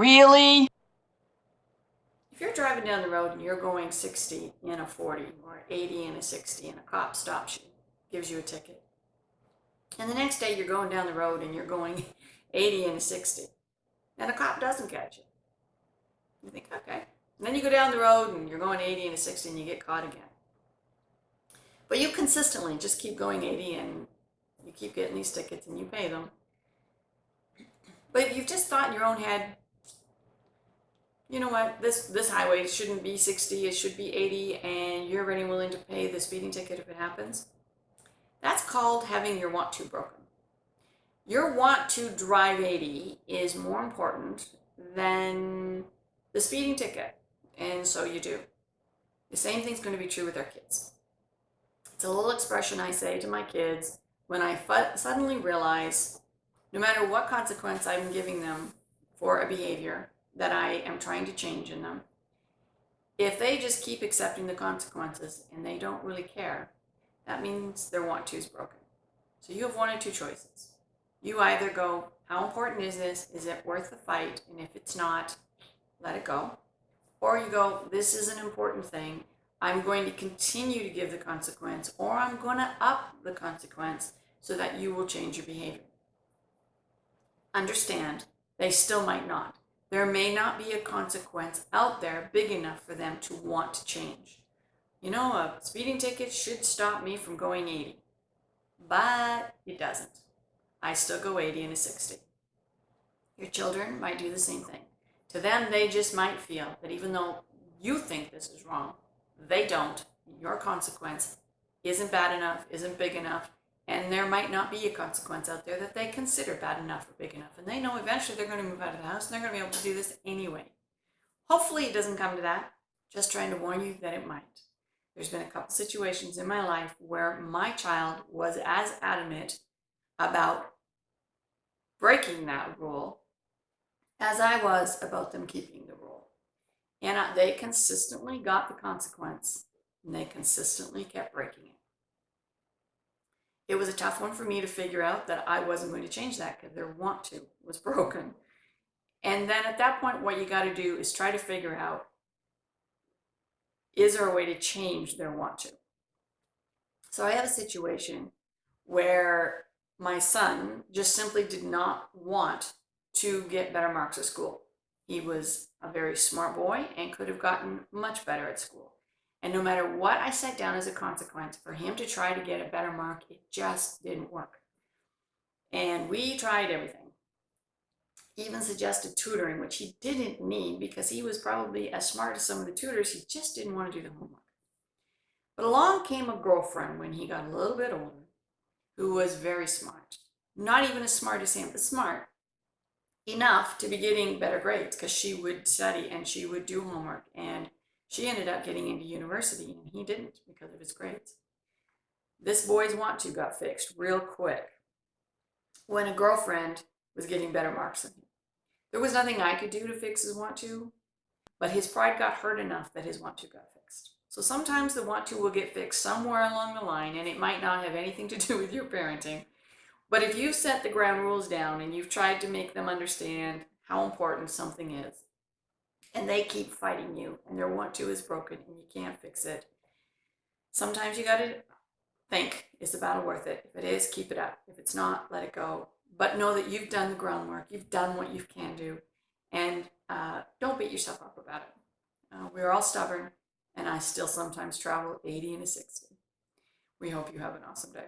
Really? If you're driving down the road and you're going 60 in a 40 or 80 in a 60 and a cop stops you, gives you a ticket, and the next day you're going down the road and you're going 80 in a 60, and a cop doesn't catch you, you think, okay. And then you go down the road and you're going 80 in a 60 and you get caught again. But you consistently just keep going 80 and you keep getting these tickets and you pay them. But you've just thought in your own head, you know what, this highway shouldn't be 60, it should be 80, and you're ready and willing to pay the speeding ticket if it happens. That's called having your want to broken. Your want to drive 80 is more important than the speeding ticket, and so you do. The same thing's going to be true with our kids. It's a little expression I say to my kids when I suddenly realize no matter what consequence I'm giving them for a behavior that I am trying to change in them, if they just keep accepting the consequences and they don't really care, that means their want to is broken. So you have one or two choices. You either go, how important is this? Is it worth the fight? And if it's not, let it go. Or you go, this is an important thing. I'm going to continue to give the consequence, or I'm going to up the consequence so that you will change your behavior. Understand, they still might not. There may not be a consequence out there big enough for them to want to change. You know, a speeding ticket should stop me from going 80, but it doesn't. I still go 80 in a 60. Your children might do the same thing. To them, they just might feel that even though you think this is wrong, they don't. Your consequence isn't bad enough, isn't big enough, and there might not be a consequence out there that they consider bad enough or big enough. And they know eventually they're going to move out of the house and they're going to be able to do this anyway. Hopefully it doesn't come to that. Just trying to warn you that it might. There's been a couple situations in my life where my child was as adamant about breaking that rule as I was about them keeping the rule. And they consistently got the consequence, and they consistently kept breaking it. It was a tough one for me to figure out that I wasn't going to change that because their want to was broken. And then at that point, what you got to do is try to figure out, is there a way to change their want to? So I have a situation where my son just simply did not want to get better marks at school. He was a very smart boy and could have gotten much better at school. And no matter what I set down as a consequence for him to try to get a better mark, it just didn't work. And we tried everything. Even suggested tutoring, which he didn't need because he was probably as smart as some of the tutors. He just didn't want to do the homework. But along came a girlfriend when he got a little bit older who was very smart. Not even as smart as him, but smart enough to be getting better grades because she would study and she would do homework, and she ended up getting into university and he didn't because of his grades. This boy's want to got fixed real quick when a girlfriend was getting better marks than him. There was nothing I could do to fix his want to, but his pride got hurt enough that his want to got fixed. So sometimes the want to will get fixed somewhere along the line, and it might not have anything to do with your parenting. But if you've set the ground rules down and you've tried to make them understand how important something is, and they keep fighting you, and their want to is broken and you can't fix it, sometimes you got to think, is the battle worth it? If it is, keep it up. If it's not, let it go. But know that you've done the groundwork, you've done what you can do, and don't beat yourself up about it. We're all stubborn, and I still sometimes travel 80 and a 60. We hope you have an awesome day.